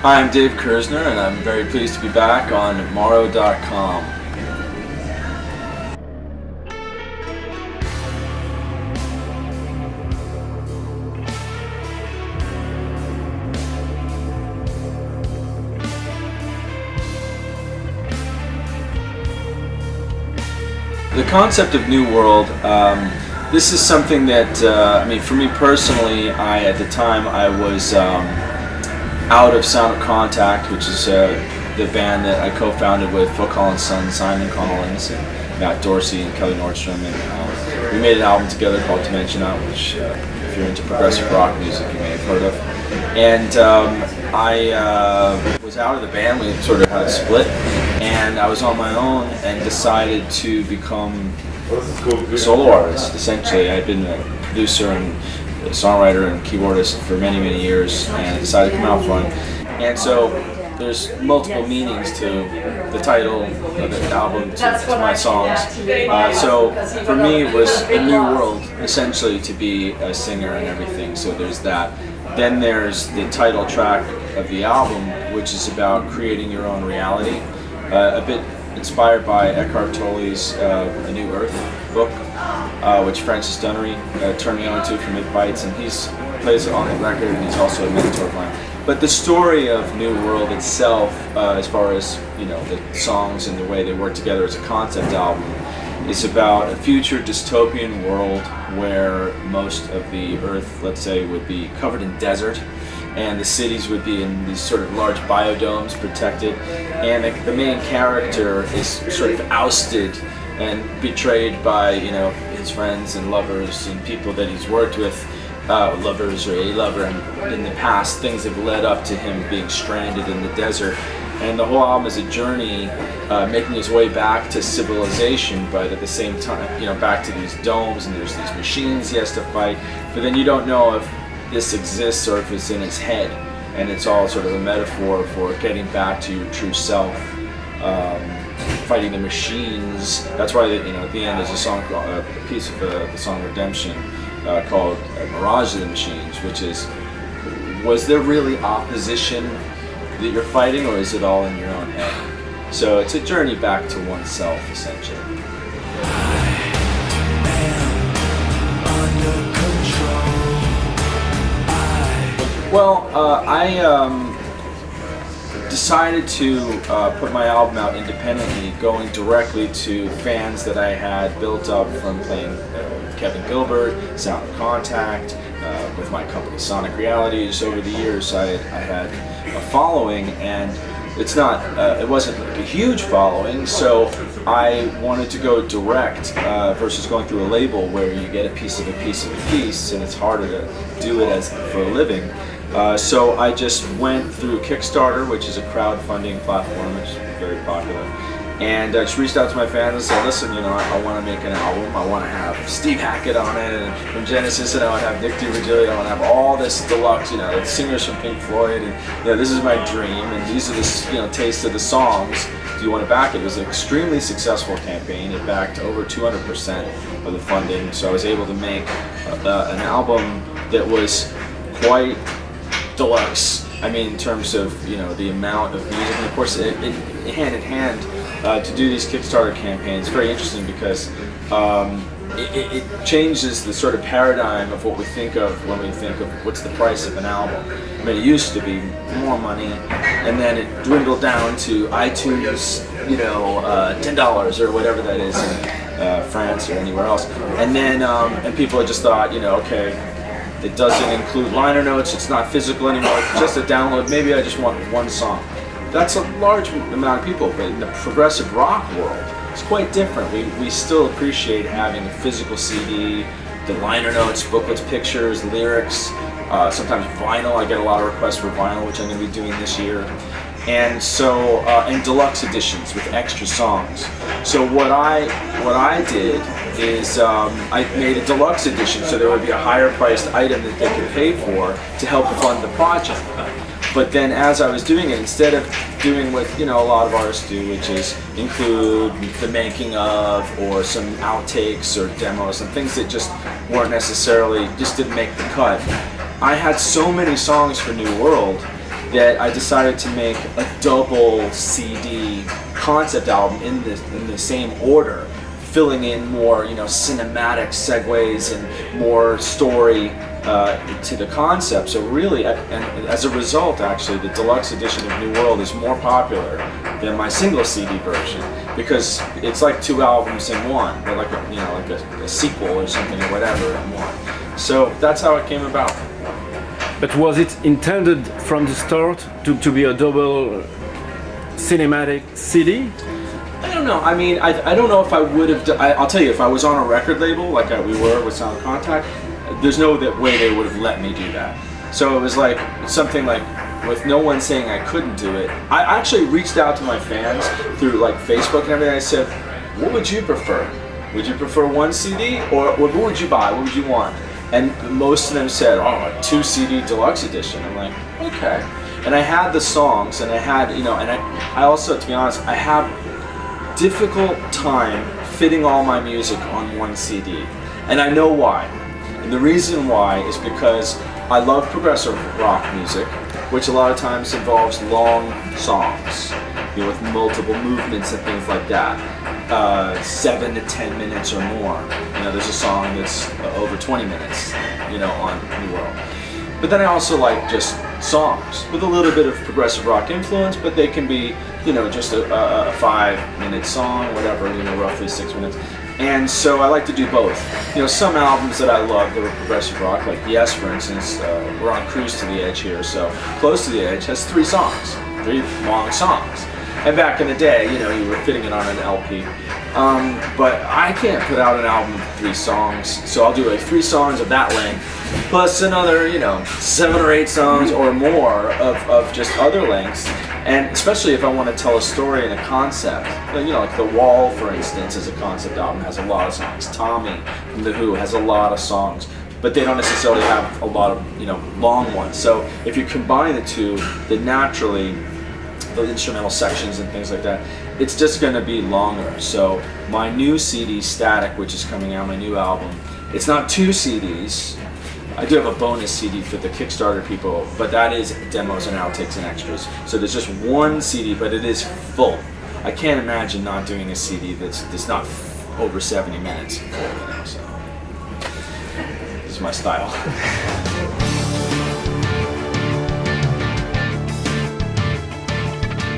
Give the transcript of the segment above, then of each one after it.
Hi, I'm Dave Kerzner, and I'm very pleased to be back on Morow.com. The concept of New World, this is something that, for me personally, at the time, I was out of Sound of Contact, which is the band that I co-founded with Phil Collins' son, Simon Collins, and Matt Dorsey and Kelly Nordstrom, and we made an album together called Dimension Out, which, if you're into progressive rock music, you may have heard of. And I was out of the band. We sort of had a split, and I was on my own and decided to become a solo artist. Essentially, I'd been a producer and a songwriter and keyboardist for many, many years, and I decided to come out front. And so there's multiple meanings to the title of the album, to my songs. So for me, it was a new world, essentially, to be a singer and everything. So there's that. Then there's the title track of the album, which is about creating your own reality, a bit inspired by Eckhart Tolle's A New Earth book, which Francis Dunnery turned me on to from It Bites, and he plays it on the record, and he's also a mentor of mine. But the story of New World itself, as far as the songs and the way they work together as a concept album, is about a future dystopian world where most of the Earth, let's say, would be covered in desert, and the cities would be in these sort of large biodomes protected, and the main character is sort of ousted and betrayed by his friends and lovers and people that he's worked with, lovers or a lover, and in the past things have led up to him being stranded in the desert. And the whole album is a journey making his way back to civilization, but at the same time, back to these domes, and there's these machines he has to fight. But then you don't know if this exists or if it's in his head, and it's all sort of a metaphor for getting back to your true self, fighting the machines. That's why at the end there's a song, a piece of the song Redemption called Mirage of the Machines, which is, was there really opposition that you're fighting, or is it all in your own head? So it's a journey back to oneself, essentially. Well, I decided to put my album out independently, going directly to fans that I had built up from playing Kevin Gilbert, Sound of Contact, with my company Sonic Realities. Over the years, I had a following, and it wasn't like a huge following, so I wanted to go direct versus going through a label where you get a piece of a piece of a piece, and it's harder to do it for a living. So I just went through Kickstarter, which is a crowdfunding platform, which is very popular, and I just reached out to my fans and said, listen, I want to make an album. I want to have Steve Hackett on it, and from Genesis, and I want to have Nick DiVirgilio, I want to have all this deluxe, singers from Pink Floyd, and this is my dream, and these are the taste of the songs. Do you want to back it? It was an extremely successful campaign. It backed over 200% of the funding, so I was able to make an album that was quite deluxe. In terms of the amount of music, and of course, it hand in hand to do these Kickstarter campaigns. Very interesting because it changes the sort of paradigm of what we think of when we think of what's the price of an album. It used to be more money, and then it dwindled down to iTunes, $10 or whatever that is in France or anywhere else, and then and people just thought, okay, it doesn't include liner notes, it's not physical anymore, it's just a download, maybe I just want one song. That's a large amount of people, but in the progressive rock world, it's quite different. We still appreciate having a physical CD, the liner notes, booklets, pictures, lyrics, sometimes vinyl. I get a lot of requests for vinyl, which I'm going to be doing this year. And so, and deluxe editions with extra songs. So what I did is I made a deluxe edition, so there would be a higher priced item that they could pay for to help fund the project. But then as I was doing it, instead of doing what a lot of artists do, which is include the making of or some outtakes or demos and things that just weren't necessarily, just didn't make the cut, I had so many songs for New World that I decided to make a double CD concept album in the same order, filling in more, cinematic segues and more story to the concept. So really, and as a result, actually, the deluxe edition of New World is more popular than my single CD version, because it's like two albums in one, or like a sequel or something or whatever in one. So that's how it came about. But was it intended from the start to be a double cinematic CD? I don't know. I mean, I don't know if I would have. I'll tell you, if I was on a record label like we were with Sound of Contact, there's no way they would have let me do that. So it was like something like, with no one saying I couldn't do it. I actually reached out to my fans through like Facebook and everything. I said, what would you prefer? Would you prefer one CD, or what would you buy? What would you want? And most of them said, oh, a 2 CD deluxe edition. I'm like, okay. And I had the songs, and I had, and I also, to be honest, I have difficult time fitting all my music on one CD. And I know why. And the reason why is because I love progressive rock music, which a lot of times involves long songs, with multiple movements and things like that. 7 to 10 minutes or more. There's a song that's over 20 minutes, on New World. But then I also like just songs with a little bit of progressive rock influence, but they can be, just a 5-minute song, whatever, roughly 6 minutes. And so I like to do both. Some albums that I love that were progressive rock, like Yes, for instance, we're on Cruise to the Edge here, so Close to the Edge has 3 songs, 3 long songs. And back in the day, you were fitting it on an LP. But I can't put out an album with 3 songs, so I'll do like 3 songs of that length, plus another, 7 or 8 songs or more of just other lengths. And especially if I want to tell a story and a concept, like The Wall, for instance, as a concept album, has a lot of songs. Tommy from The Who has a lot of songs, but they don't necessarily have a lot of, long ones. So if you combine the two, then naturally, the instrumental sections and things like that, it's just going to be longer. So my new CD, Static, which is coming out, my new album, it's not 2 CDs. I do have a bonus CD for the Kickstarter people, but that is demos and outtakes and extras. So there's just 1 CD, but it is full. I can't imagine not doing a CD that's not over 70 minutes full, so this is my style.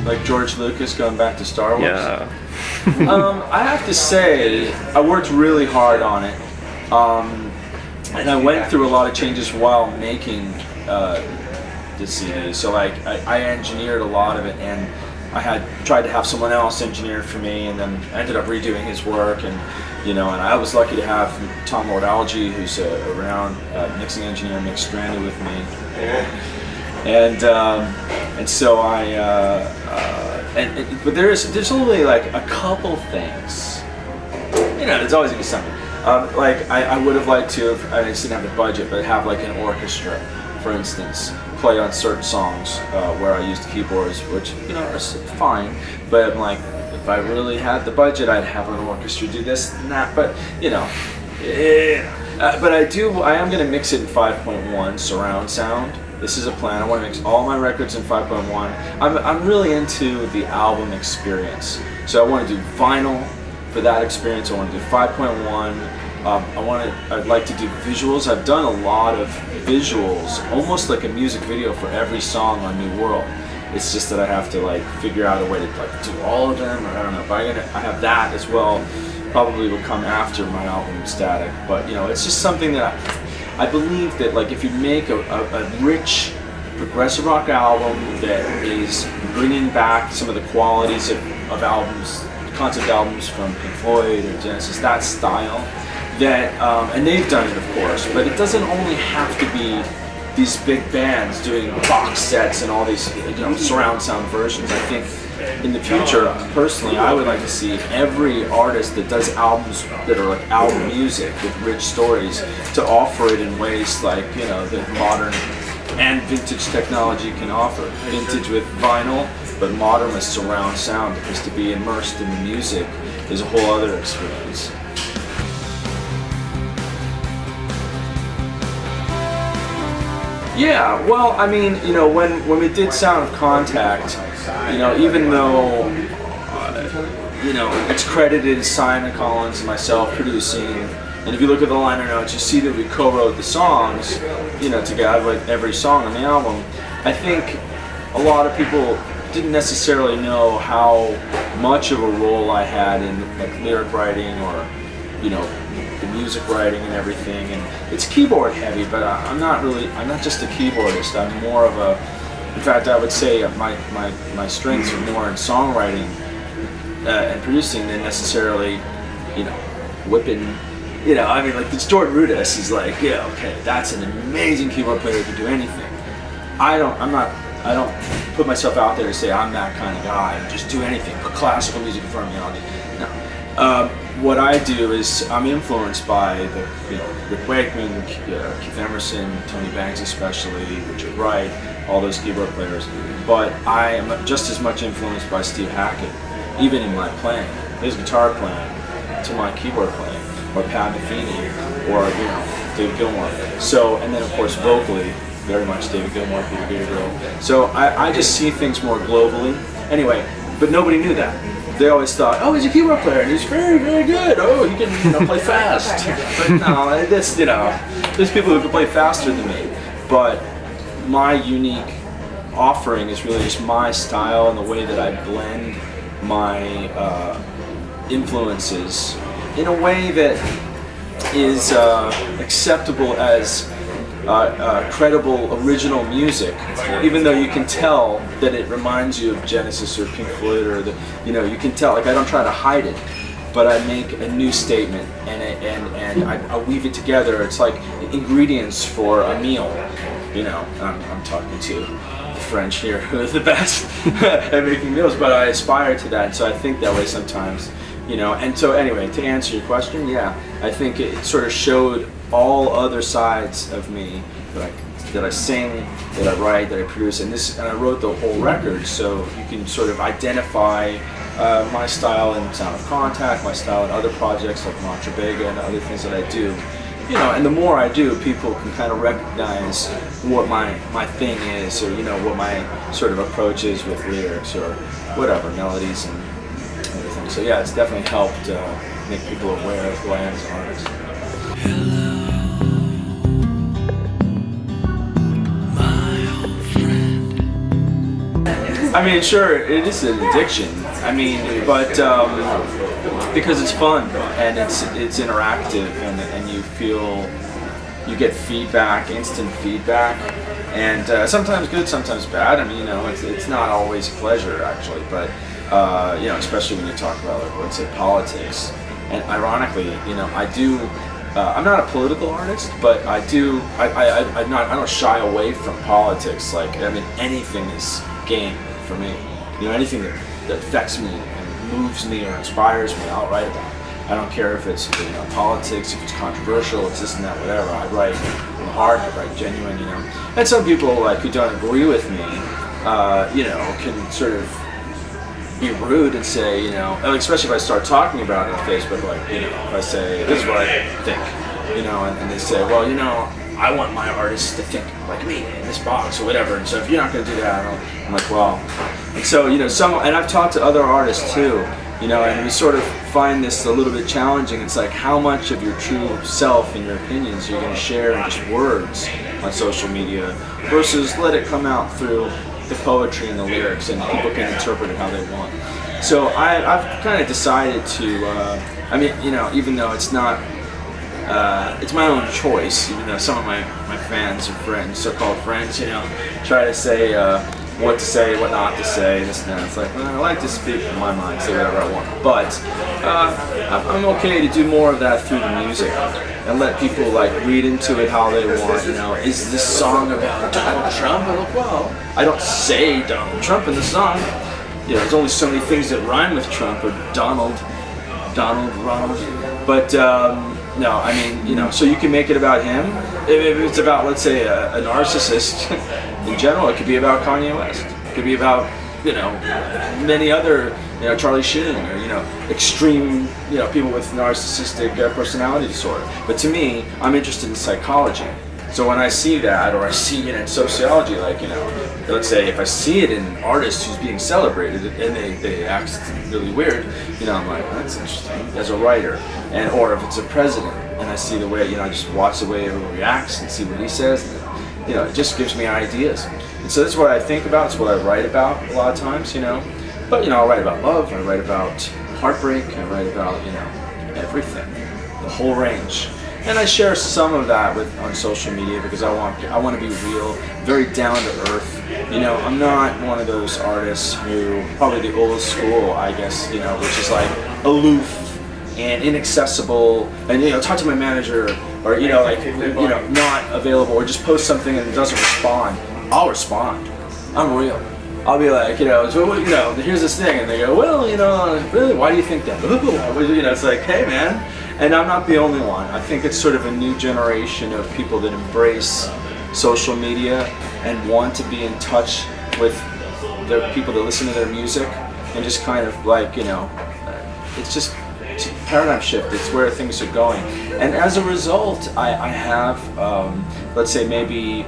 Like George Lucas going back to Star Wars? Yeah. I have to say, I worked really hard on it. And I went through a lot of changes while making the CD. So like, I engineered a lot of it, and I had tried to have someone else engineer it for me, and then I ended up redoing his work. And and I was lucky to have Tom Lord-Alge, who's a renowned mixing engineer, mix Stranded with me. And so but there's only like a couple things. There's always gonna be something. Like I would have liked to have, I just didn't have the budget, but have like an orchestra, for instance, play on certain songs where I used keyboards, which are fine. But I'm like, if I really had the budget, I'd have an orchestra do this and that. But but I am gonna mix it in 5.1 surround sound. This is a plan. I want to mix all my records in 5.1. I'm really into the album experience, so I want to do vinyl for that experience. I want to do 5.1. I'd like to do visuals. I've done a lot of visuals, almost like a music video for every song on New World. It's just that I have to like figure out a way to like do all of them, or I don't know. But I have that as well. Probably will come after my album Static. But it's just something that I believe that like if you make a rich progressive rock album that is bringing back some of the qualities of albums, concept albums from Pink Floyd or Genesis, that style, that and they've done it of course, but it doesn't only have to be these big bands doing box sets and all these surround sound versions. I think in the future, personally, I would like to see every artist that does albums that are like album music with rich stories to offer it in ways like that modern and vintage technology can offer. Vintage with vinyl, but modern with surround sound, because to be immersed in the music is a whole other experience. Yeah, well, I mean, you know, when we did Sound of Contact, you know, even though, you know, it's credited as Simon Collins and myself producing, and if you look at the liner notes, you see that we co-wrote the songs, you know, together, like every song on the album. I think a lot of people didn't necessarily know how much of a role I had in like lyric writing or, you know, the music writing and everything, and it's keyboard heavy, but I'm not just a keyboardist. I'm more of a, in fact, I would say my strengths are more in songwriting and producing than necessarily, you know, whipping, you know, I mean, like this Jordan Rudess is like, yeah, okay, that's an amazing keyboard player who can do anything. I don't put myself out there to say I'm that kind of guy and just do anything, put classical music in front of me all day. No. What I do is I'm influenced by the, you know, Rick Wakeman, Keith Emerson, Tony Banks especially, Richard Wright, all those keyboard players. But I am just as much influenced by Steve Hackett, even in my playing, his guitar playing to my keyboard playing, or Pat Metheny, or, you know, David Gilmour. So, and then of course vocally, very much David Gilmour, Peter Gabriel. So I just see things more globally. Anyway, but nobody knew that. They always thought, oh, he's a keyboard player, and he's very, very good. Oh, he can, you know, play fast. But no, this, you know, there's people who can play faster than me. But my unique offering is really just my style and the way that I blend my influences in a way that is acceptable as credible original music, even though you can tell that it reminds you of Genesis or Pink Floyd, or the, you know, you can tell. Like, I don't try to hide it, but I make a new statement and I weave it together. It's like ingredients for a meal. You know, I'm talking to the French here, who are the best at making meals, but I aspire to that, and so I think that way sometimes. You know, and so anyway, to answer your question, yeah, I think it sort of showed all other sides of me that I sing, that I write, that I produce, and I wrote the whole record, so you can sort of identify my style in Sound of Contact, my style in other projects like Mantra Bega and other things that I do. You know, and the more I do, people can kind of recognize what my thing is, or, you know, what my sort of approach is with lyrics or whatever, melodies and everything. So yeah, it's definitely helped make people aware of who I am as an artist. I mean, sure, it is an addiction. I mean, but because it's fun and it's interactive, and you get feedback, instant feedback, and sometimes good, sometimes bad. I mean, you know, it's not always a pleasure actually, but you know, especially when you talk about, like, let's say, politics. And ironically, you know, I do. I'm not a political artist, but I don't shy away from politics. Like, I mean, anything is game for me. You know, anything that affects me and moves me or inspires me, I'll write about it. I don't care if it's, you know, politics, if it's controversial, it's this and that, whatever. I write from the heart, I write genuine, you know. And some people, like, who don't agree with me, you know, can sort of be rude and say, you know, especially if I start talking about it on Facebook, like, you know, if I say, this is what I think, you know, and they say, well, you know, I want my artists to think like me in this box or whatever, and so if you're not going to do that, I'm like, well, and so, you know, and I've talked to other artists too, you know, and we sort of find this a little bit challenging. It's like, how much of your true self and your opinions you're going to share in just words on social media versus let it come out through the poetry and the lyrics, and people can interpret it how they want. So I've kind of decided to, I mean, you know, even though it's not, it's my own choice, even though some of my fans or friends, so-called friends, you know, try to say what to say, what not to say, this and that. It's like, well, I like to speak from my mind, say whatever I want. But I'm okay to do more of that through the music and let people, like, read into it how they want. You know, is this song about Donald Trump? I'm like, well, I don't say Donald Trump in the song. You know, there's only so many things that rhyme with Trump or Ronald. But no, I mean, you know, so you can make it about him. If it's about, let's say, a narcissist in general, it could be about Kanye West. It could be about, you know, many other, you know, Charlie Sheen, or, you know, extreme, you know, people with narcissistic personality disorder. But to me, I'm interested in psychology. So when I see that, or I see it in sociology, like, let's say if I see it in an artist who's being celebrated and they act really weird, I'm like, that's interesting, as a writer. And or if it's a president and I see the way, I just watch the way everyone reacts and see what he says, and, it just gives me ideas. And so that's what I think about, it's what I write about a lot of times, But, I write about love, I write about heartbreak, I write about, everything, the whole range. And I share some of that on social media because I want to be real, very down to earth. I'm not one of those artists who, probably the old school, I guess, which is like aloof and inaccessible, and talk to my manager, or not available, or just post something and it doesn't respond. I'll respond. I'm real. I'll be like, so, here's this thing, and they go, well, really, why do you think that? It's like, hey, man. And I'm not the only one. I think it's sort of a new generation of people that embrace social media and want to be in touch with the people that listen to their music, and just kind of like, it's a paradigm shift. It's where things are going. And as a result, I have, let's say maybe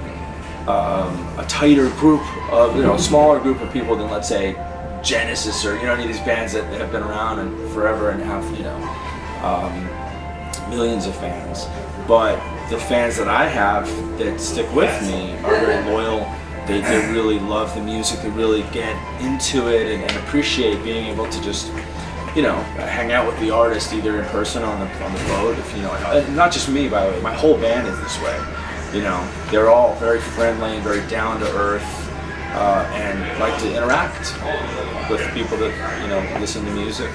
a tighter group of, a smaller group of people than, let's say, Genesis, or, any of these bands that have been around and forever and have, millions of fans. But the fans that I have that stick with me are very loyal. They really love the music. They really get into it and appreciate being able to just, hang out with the artist either in person or on the boat. If not just me, by the way. My whole band is this way. They're all very friendly and very down to earth, and like to interact with people that listen to music.